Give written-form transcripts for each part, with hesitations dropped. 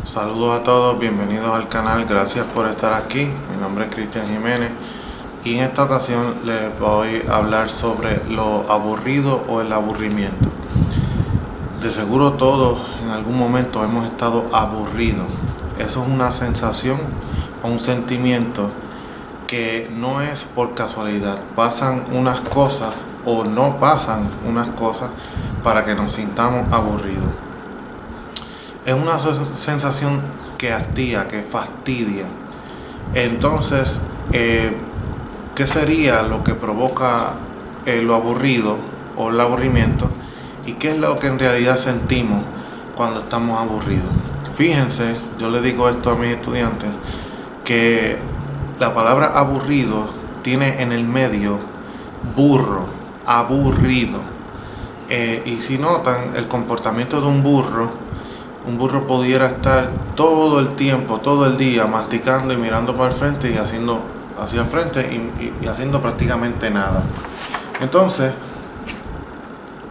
Saludos a todos, bienvenidos al canal, gracias por estar aquí. Mi nombre es Cristian Jiménez y en esta ocasión les voy a hablar sobre lo aburrido o el aburrimiento. De seguro todos en algún momento hemos estado aburridos. Eso es una sensación o un sentimiento que no es por casualidad. Pasan unas cosas o no pasan unas cosas para que nos sintamos aburridos. Es una sensación que hastía, que fastidia. Entonces, ¿qué sería lo que provoca lo aburrido o el aburrimiento? ¿Y qué es lo que en realidad sentimos cuando estamos aburridos? Fíjense, yo le digo esto a mis estudiantes, que la palabra aburrido tiene en el medio burro, aburrido. Y si notan el comportamiento de un burro pudiera estar todo el tiempo, todo el día masticando y mirando para el frente y haciendo hacia el frente y haciendo prácticamente nada. Entonces,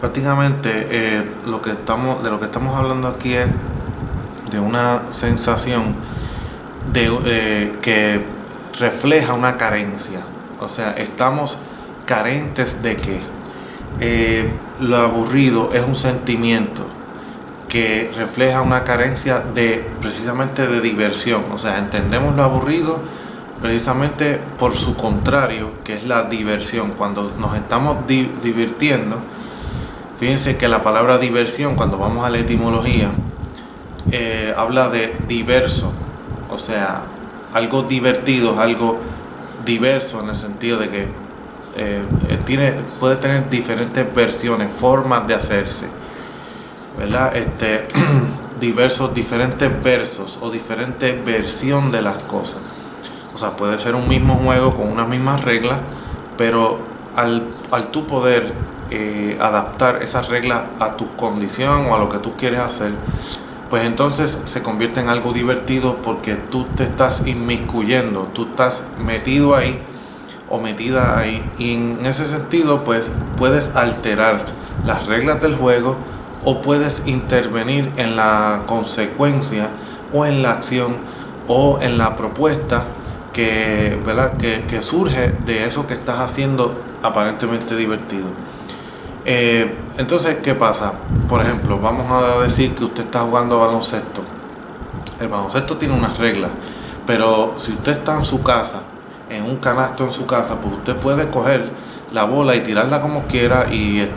prácticamente de lo que estamos hablando aquí es de una sensación que refleja una carencia. O sea, estamos carentes de qué. Lo aburrido es un sentimiento que refleja una carencia precisamente de diversión. O sea, entendemos lo aburrido precisamente por su contrario, que es la diversión. Cuando nos estamos divirtiendo, fíjense que la palabra diversión, cuando vamos a la etimología, habla de diverso. O sea, algo divertido es algo diverso en el sentido de que puede tener diferentes versiones, formas de hacerse, ¿verdad? Diferentes versos o diferentes versión de las cosas. O sea, puede ser un mismo juego con unas mismas reglas, pero al tú poder adaptar esas reglas a tu condición o a lo que tú quieres hacer, pues entonces se convierte en algo divertido porque tú te estás inmiscuyendo, tú estás metido ahí o metida ahí, y en ese sentido pues puedes alterar las reglas del juego o puedes intervenir en la consecuencia o en la acción o en la propuesta ¿verdad? que surge de eso que estás haciendo aparentemente divertido. Entonces, ¿qué pasa? Por ejemplo, vamos a decir que usted está jugando baloncesto. El baloncesto tiene unas reglas, pero si usted está en su casa, en un canasto en su casa, pues usted puede coger la bola y tirarla como quiera y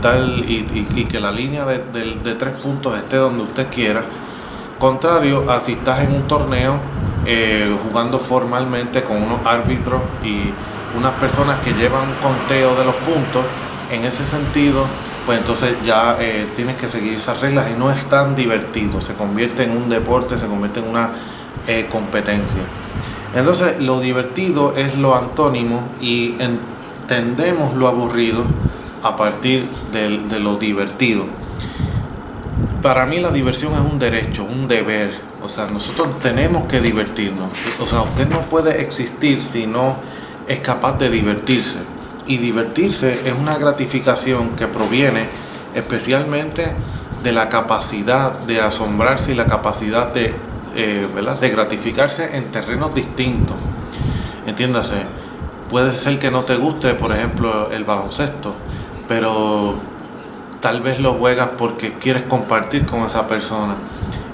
que la línea de 3 puntos esté donde usted quiera. Contrario a si estás en un torneo jugando formalmente con unos árbitros y unas personas que llevan un conteo de los puntos. En ese sentido, pues entonces ya tienes que seguir esas reglas y no es tan divertido, se convierte en un deporte, se convierte en una competencia. Entonces lo divertido es lo antónimo y entendemos lo aburrido a partir de lo divertido. Para mí la diversión es un derecho, un deber. O sea, nosotros tenemos que divertirnos. O sea, usted no puede existir si no es capaz de divertirse. Y divertirse es una gratificación que proviene especialmente de la capacidad de asombrarse y la capacidad ¿verdad? de gratificarse en terrenos distintos. Entiéndase, puede ser que no te guste, por ejemplo, el baloncesto, pero tal vez lo juegas porque quieres compartir con esa persona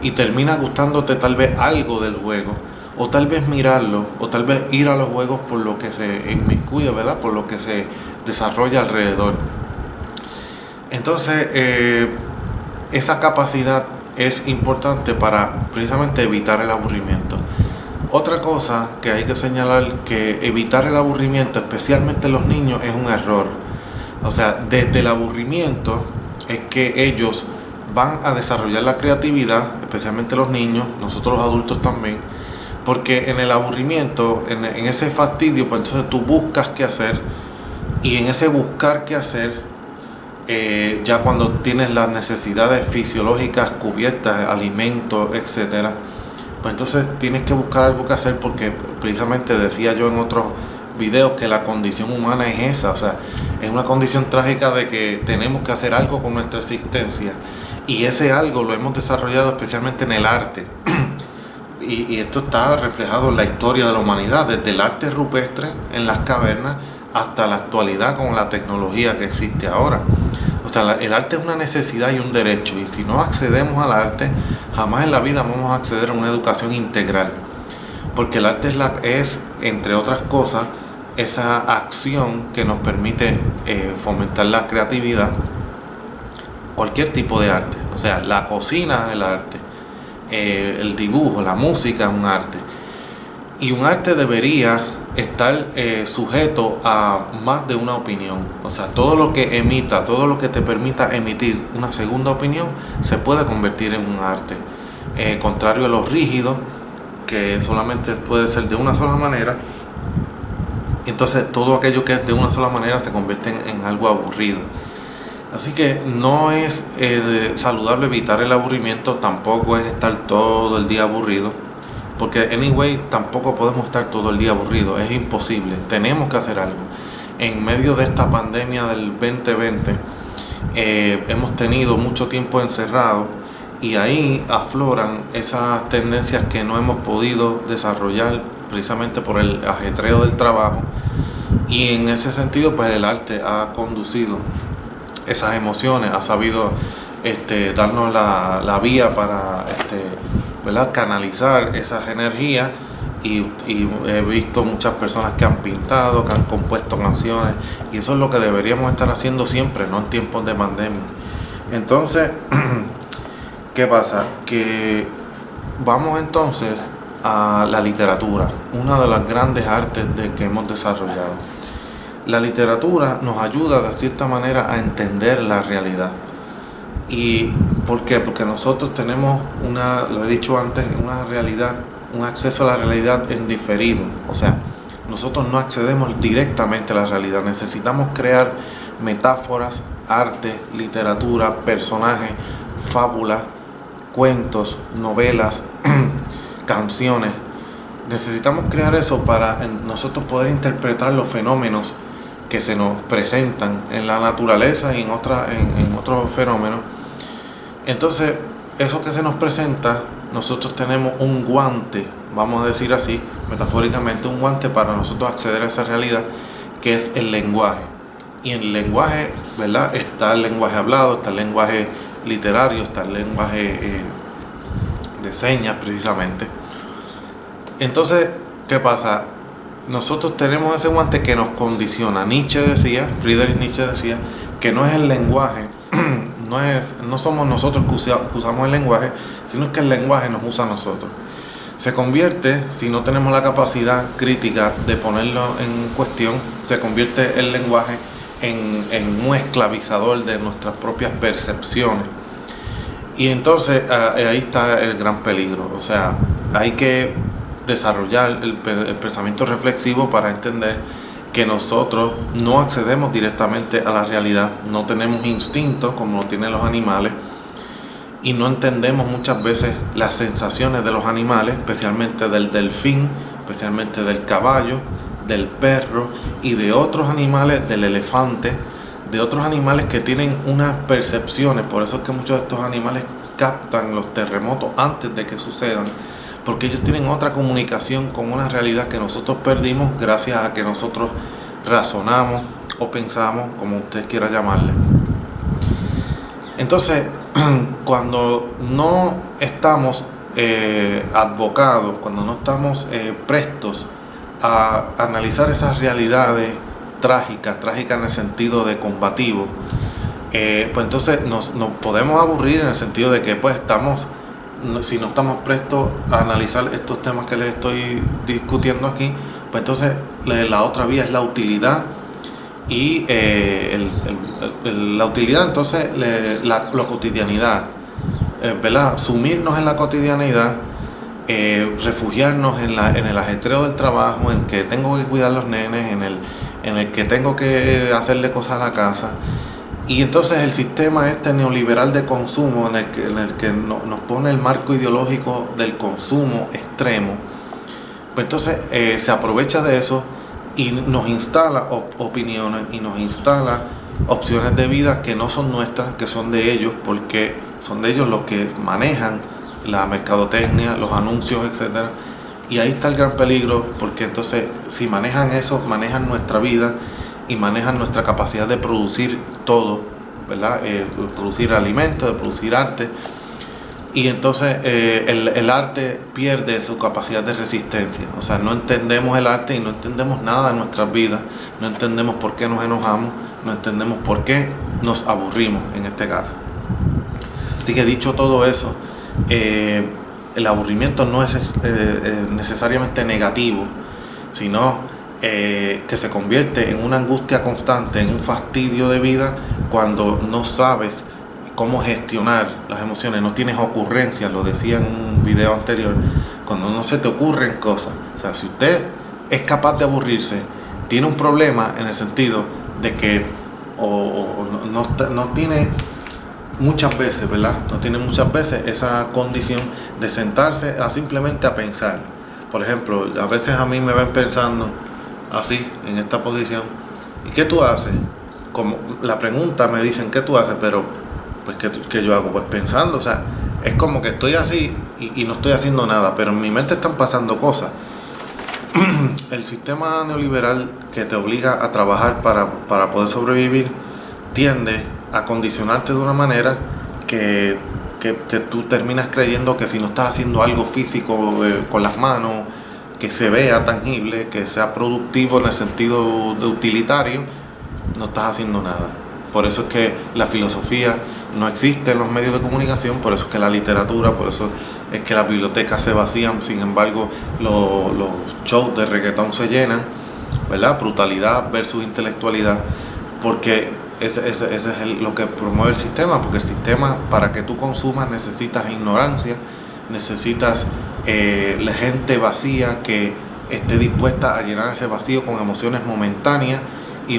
y termina gustándote tal vez algo del juego, o tal vez mirarlo, o tal vez ir a los juegos por lo que se inmiscuye, ¿verdad? Por lo que se desarrolla alrededor. Entonces, esa capacidad es importante para precisamente evitar el aburrimiento. Otra cosa que hay que señalar, que evitar el aburrimiento, especialmente en los niños, es un error. O sea, desde el aburrimiento es que ellos van a desarrollar la creatividad, especialmente los niños, nosotros los adultos también, porque en el aburrimiento, en ese fastidio, pues entonces tú buscas qué hacer, y en ese buscar qué hacer, ya cuando tienes las necesidades fisiológicas cubiertas, alimentos, etcétera, pues entonces tienes que buscar algo que hacer, porque precisamente decía yo en otros videos que la condición humana es esa. O sea, es una condición trágica de que tenemos que hacer algo con nuestra existencia, y ese algo lo hemos desarrollado especialmente en el arte. y esto está reflejado en la historia de la humanidad, desde el arte rupestre en las cavernas hasta la actualidad con la tecnología que existe ahora. O sea, el arte es una necesidad y un derecho, y si no accedemos al arte, jamás en la vida vamos a acceder a una educación integral. Porque el arte es, entre otras cosas, esa acción que nos permite fomentar la creatividad, cualquier tipo de arte. O sea, la cocina es el arte, el dibujo, la música es un arte. Y un arte debería estar sujeto a más de una opinión. O sea, todo lo que emita, todo lo que te permita emitir una segunda opinión, se puede convertir en un arte. Contrario a lo rígido, que solamente puede ser de una sola manera, entonces todo aquello que es de una sola manera se convierte en algo aburrido. Así que no es saludable evitar el aburrimiento, tampoco es estar todo el día aburrido, porque anyway tampoco podemos estar todo el día aburrido, es imposible, tenemos que hacer algo. En medio de esta pandemia del 2020 hemos tenido mucho tiempo encerrados, y ahí afloran esas tendencias que no hemos podido desarrollar precisamente por el ajetreo del trabajo, y en ese sentido pues el arte ha conducido esas emociones, ha sabido darnos la vía para ¿verdad?, canalizar esas energías, y he visto muchas personas que han pintado, que han compuesto canciones, y eso es lo que deberíamos estar haciendo siempre, no en tiempos de pandemia. Entonces, ¿qué pasa? Que vamos entonces a la literatura, una de las grandes artes que hemos desarrollado. La literatura nos ayuda de cierta manera a entender la realidad. ¿Y por qué? Porque nosotros tenemos lo he dicho antes, una realidad, un acceso a la realidad en diferido. O sea, nosotros no accedemos directamente a la realidad. Necesitamos crear metáforas, arte, literatura, personajes, fábulas, cuentos, novelas, canciones. Necesitamos crear eso para nosotros poder interpretar los fenómenos que se nos presentan en la naturaleza y en otros fenómenos. Entonces, eso que se nos presenta, nosotros tenemos un guante, vamos a decir así, metafóricamente, un guante para nosotros acceder a esa realidad, que es el lenguaje. Y en el lenguaje, ¿verdad?, está el lenguaje hablado, está el lenguaje literario, está el lenguaje de señas precisamente. Entonces, ¿qué pasa? Nosotros tenemos ese guante que nos condiciona. Friedrich Nietzsche decía que no es el lenguaje, no somos nosotros que usamos el lenguaje, sino que el lenguaje nos usa a nosotros. Se convierte, si no tenemos la capacidad crítica de ponerlo en cuestión, se convierte el lenguaje en un esclavizador de nuestras propias percepciones. Y entonces ahí está el gran peligro. O sea, hay que desarrollar el pensamiento reflexivo para entender que nosotros no accedemos directamente a la realidad, no tenemos instintos como lo tienen los animales, y no entendemos muchas veces las sensaciones de los animales, especialmente del delfín, especialmente del caballo, del perro y de otros animales, del elefante, de otros animales que tienen unas percepciones. Por eso es que muchos de estos animales captan los terremotos antes de que sucedan, porque ellos tienen otra comunicación con una realidad que nosotros perdimos gracias a que nosotros razonamos o pensamos, como usted quiera llamarle. Entonces, cuando no estamos advocados, cuando no estamos prestos a analizar esas realidades trágicas en el sentido de combativo, pues entonces nos podemos aburrir en el sentido de que pues si no estamos prestos a analizar estos temas que les estoy discutiendo aquí, pues entonces la otra vía es la utilidad, y la utilidad entonces la cotidianidad, ¿verdad? Sumirnos en la cotidianidad, refugiarnos en el ajetreo del trabajo, en que tengo que cuidar a los nenes, en el que tengo que hacerle cosas a la casa. Y entonces el sistema neoliberal de consumo en el que nos pone el marco ideológico del consumo extremo, pues entonces se aprovecha de eso y nos instala opiniones y nos instala opciones de vida que no son nuestras, que son de ellos, porque son de ellos los que manejan la mercadotecnia, los anuncios, etcétera. Y ahí está el gran peligro, porque entonces si manejan eso, manejan nuestra vida y manejan nuestra capacidad de producir todo, ¿verdad? De producir alimentos, de producir arte. Y entonces el arte pierde su capacidad de resistencia. O sea, no entendemos el arte y no entendemos nada de nuestras vidas. No entendemos por qué nos enojamos, no entendemos por qué nos aburrimos en este caso. Así que dicho todo eso, el aburrimiento no es necesariamente negativo, sino que se convierte en una angustia constante, en un fastidio de vida cuando no sabes cómo gestionar las emociones, no tienes ocurrencias, lo decía en un video anterior, cuando no se te ocurren cosas. O sea, si usted es capaz de aburrirse, tiene un problema en el sentido de que no tiene muchas veces, ¿verdad? No tiene muchas veces esa condición de sentarse a simplemente a pensar. Por ejemplo, a veces a mí me ven pensando así, en esta posición, ¿y qué tú haces? Como la pregunta me dicen, ¿qué tú haces? Pero pues ¿qué yo hago? Pues pensando, o sea, es como que estoy así y no estoy haciendo nada, pero en mi mente están pasando cosas. El sistema neoliberal que te obliga a trabajar para poder sobrevivir tiende a condicionarte de una manera que tú terminas creyendo que si no estás haciendo algo físico con las manos, que se vea tangible, que sea productivo en el sentido de utilitario, no estás haciendo nada. Por eso es que la filosofía no existe en los medios de comunicación, por eso es que la literatura, por eso es que las bibliotecas se vacían, sin embargo los shows de reggaetón se llenan, ¿verdad? Brutalidad versus intelectualidad, porque ese es lo que promueve el sistema, porque el sistema, para que tú consumas, necesitas ignorancia, necesitas la gente vacía que esté dispuesta a llenar ese vacío con emociones momentáneas y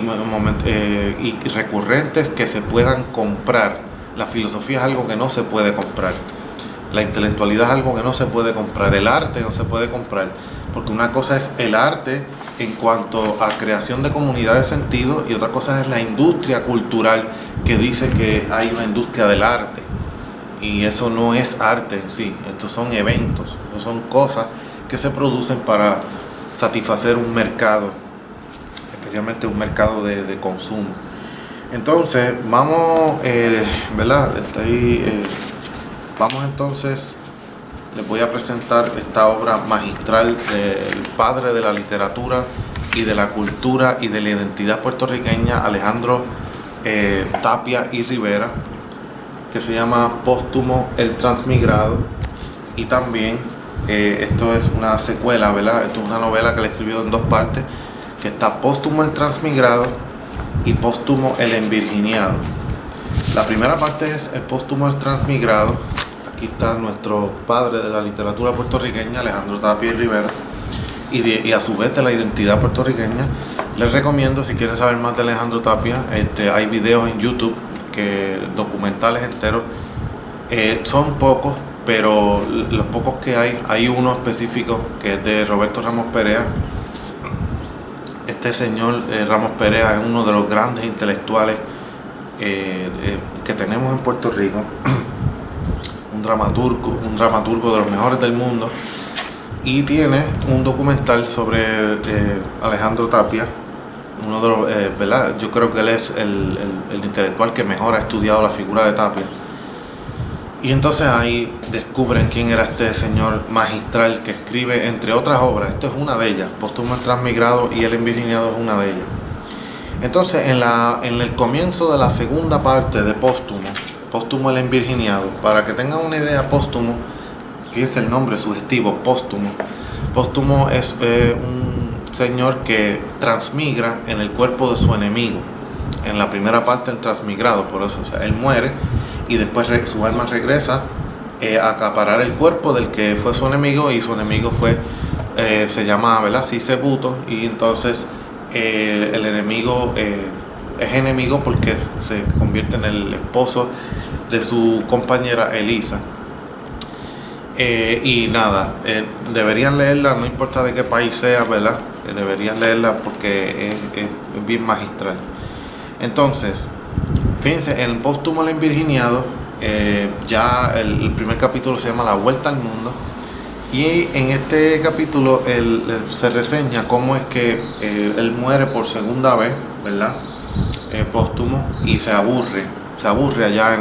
recurrentes que se puedan comprar. La filosofía es algo que no se puede comprar, la intelectualidad es algo que no se puede comprar, el arte no se puede comprar, porque una cosa es el arte en cuanto a creación de comunidad de sentido y otra cosa es la industria cultural que dice que hay una industria del arte, y eso no es arte en sí, estos son eventos, estos son cosas que se producen para satisfacer un mercado, especialmente un mercado de consumo. Entonces vamos, ¿verdad? Vamos entonces, les voy a presentar esta obra magistral del padre de la literatura y de la cultura y de la identidad puertorriqueña, Alejandro Tapia y Rivera, que se llama Póstumo el Transmigrado. Y también esto es una secuela, ¿verdad? Esto es una novela que le escribió en dos partes, que está Póstumo el Transmigrado y Póstumo el Envirginiado. La primera parte es el Póstumo el Transmigrado. Aquí está nuestro padre de la literatura puertorriqueña, Alejandro Tapia y Rivera, y a su vez de la identidad puertorriqueña. Les recomiendo, si quieren saber más de Alejandro Tapia, hay videos en YouTube, documentales enteros. Son pocos, pero los pocos que hay uno específico que es de Roberto Ramos Perea. Este señor Ramos Perea es uno de los grandes intelectuales que tenemos en Puerto Rico, un dramaturgo de los mejores del mundo, y tiene un documental sobre Alejandro Tapia, uno de los, ¿verdad? Yo creo que él es el intelectual que mejor ha estudiado la figura de Tapia. Y entonces ahí descubren quién era este señor magistral que escribe, entre otras obras, esto es una de ellas, Póstumo el Transmigrado y El Envirginiado es una de ellas. Entonces en el comienzo de la segunda parte de Póstumo el Envirginiado, para que tengan una idea, Póstumo, fíjense el nombre sugestivo, Póstumo es un señor que transmigra en el cuerpo de su enemigo. En la primera parte el transmigrado, por eso, o sea, él muere y después su alma regresa a acaparar el cuerpo del que fue su enemigo, y su enemigo se llama, ¿verdad? Sisebuto, y entonces el enemigo es enemigo porque se convierte en el esposo de su compañera Elisa. Y nada, deberían leerla, no importa de qué país sea, ¿verdad? Deberían leerla porque es bien magistral. Entonces, fíjense, en el Póstumo el Envirginiado Ya el primer capítulo se llama La Vuelta al Mundo. Y en este capítulo se reseña cómo es que él muere por segunda vez, ¿verdad? Póstumo, y se aburre allá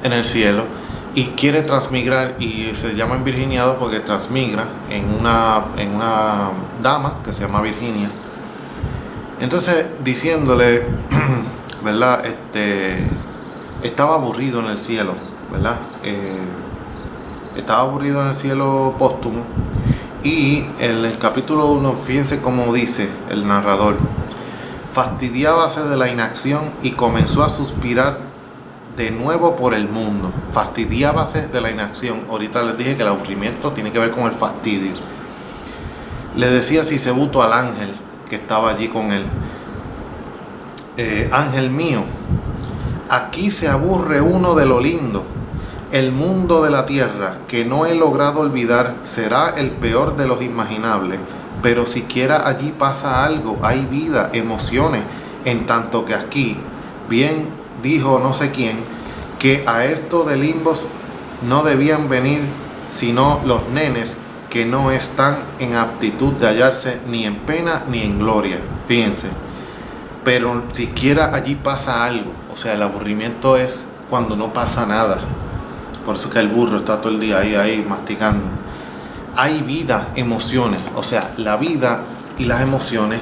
en el cielo y quiere transmigrar, y se llama Virginiado porque transmigra en una dama que se llama Virginia. Entonces, diciéndole, ¿verdad? Estaba aburrido en el cielo, ¿verdad? Estaba aburrido en el cielo póstumo. Y en el capítulo 1, fíjense cómo dice el narrador: fastidiábase de la inacción y comenzó a suspirar de nuevo por el mundo. Fastidiábase de la inacción. Ahorita les dije que el aburrimiento tiene que ver con el fastidio. Le decía Sisebuto al ángel que estaba allí con él: ángel mío, aquí se aburre uno de lo lindo. El mundo de la tierra, que no he logrado olvidar, será el peor de los imaginables. Pero siquiera allí pasa algo, hay vida, emociones, en tanto que aquí, bien dijo no sé quién, que a esto de limbos no debían venir sino los nenes que no están en aptitud de hallarse ni en pena ni en gloria. Fíjense, pero siquiera allí pasa algo. O sea, el aburrimiento es cuando no pasa nada. Por eso que el burro está todo el día ahí masticando. Hay vida, emociones. O sea, la vida y las emociones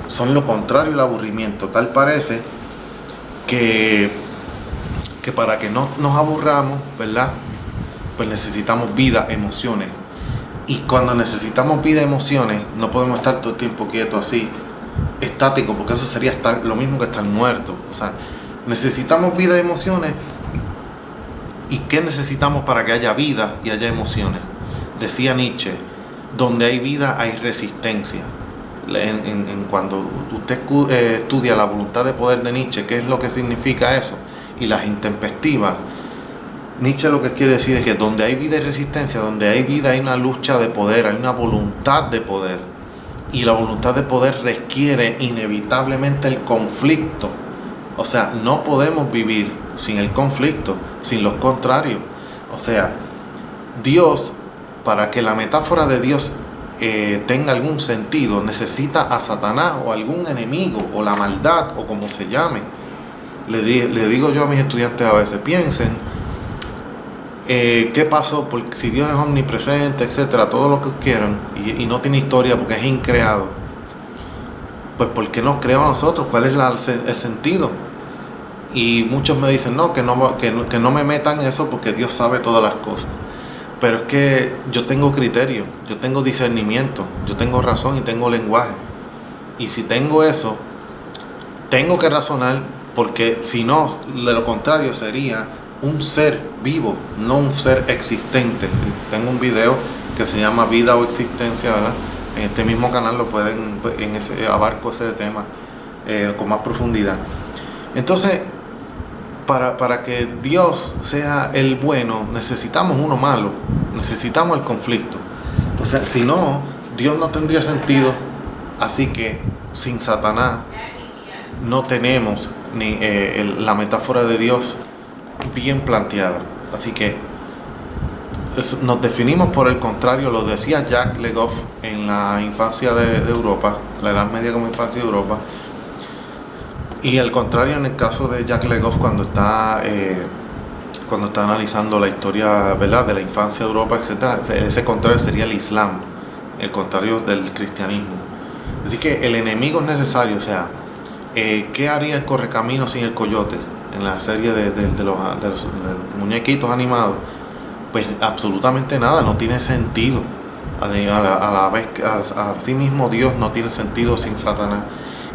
son lo contrario al aburrimiento. Tal parece que para que no nos aburramos, ¿verdad? Pues necesitamos vida, emociones. Y cuando necesitamos vida, emociones, no podemos estar todo el tiempo quietos así, estáticos, porque eso sería lo mismo que estar muerto. O sea, necesitamos vida y emociones. ¿Y qué necesitamos para que haya vida y haya emociones? Decía Nietzsche: donde hay vida hay resistencia. Cuando usted estudia la voluntad de poder de Nietzsche, ¿qué es lo que significa eso? Y las intempestivas. Nietzsche lo que quiere decir es que donde hay vida y resistencia, donde hay vida hay una lucha de poder, hay una voluntad de poder. Y la voluntad de poder requiere inevitablemente el conflicto. O sea, no podemos vivir sin el conflicto, sin los contrarios. O sea, Dios, para que la metáfora de Dios tenga algún sentido, necesita a Satanás o algún enemigo o la maldad o como se llame. Le digo yo a mis estudiantes a veces: piensen qué pasó, porque si Dios es omnipresente, etcétera, todo lo que quieran, y no tiene historia porque es increado, pues ¿por qué nos creó a nosotros? ¿Cuál es el sentido? Y muchos me dicen: no, que no me metan en eso porque Dios sabe todas las cosas. Pero es que yo tengo criterio, yo tengo discernimiento, yo tengo razón y tengo lenguaje. Y si tengo eso, tengo que razonar, porque si no, de lo contrario sería un ser vivo, no un ser existente. Tengo un video que se llama Vida o Existencia, ¿verdad? En este mismo canal lo pueden, abarco ese tema con más profundidad. Entonces, para que Dios sea el bueno, necesitamos uno malo, necesitamos el conflicto. O sea, si no, Dios no tendría sentido. Así que sin Satanás no tenemos ni la metáfora de Dios bien planteada. Así que nos definimos por el contrario. Lo decía Jacques Le Goff en la infancia de Europa, la Edad Media como infancia de Europa. Y al contrario en el caso de Jacques Le Goff, cuando está analizando la historia, ¿verdad?, de la infancia de Europa, etcétera, ese contrario sería el Islam, el contrario del cristianismo. Así que el enemigo es necesario. O sea, ¿qué haría el correcamino sin el coyote? En la serie de los muñequitos animados, pues absolutamente nada, no tiene sentido. A la vez, a sí mismo Dios no tiene sentido sin Satanás.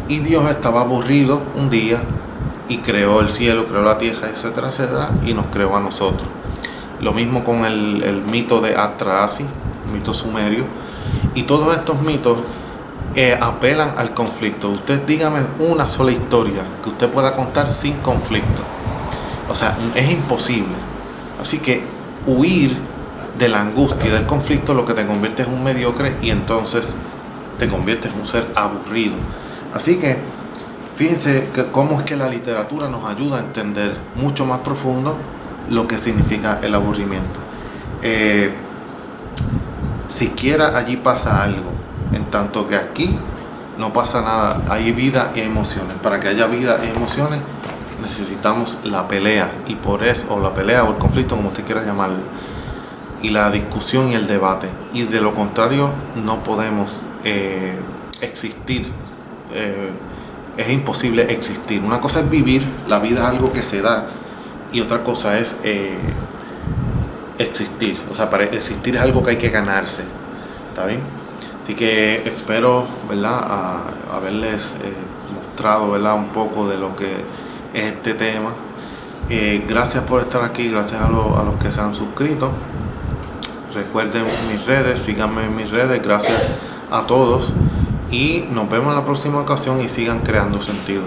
Y Dios estaba aburrido un día y creó el cielo, creó la tierra, etcétera, etcétera, y nos creó a nosotros. Lo mismo con el mito de Atrahasis, mito sumerio. Y todos estos mitos apelan al conflicto. Usted dígame una sola historia que usted pueda contar sin conflicto. O sea, es imposible. Así que huir de la angustia y del conflicto lo que te convierte en un mediocre, y entonces te conviertes en un ser aburrido. Así que fíjense cómo es que la literatura nos ayuda a entender mucho más profundo lo que significa el aburrimiento. Siquiera allí pasa algo, en tanto que aquí no pasa nada, hay vida y emociones. Para que haya vida y emociones necesitamos la pelea, y por eso, o la pelea o el conflicto, como usted quiera llamarlo, y la discusión y el debate, y de lo contrario no podemos existir. Es imposible existir. Una cosa es vivir, la vida es algo que se da, y otra cosa es existir. O sea, para existir es algo que hay que ganarse. ¿Está bien? Así que espero, ¿verdad?, haberles mostrado, ¿verdad?, un poco de lo que es este tema. Gracias por estar aquí, gracias a los que se han suscrito. Recuerden mis redes, síganme en mis redes. Gracias a todos y nos vemos en la próxima ocasión, y sigan creando sentido.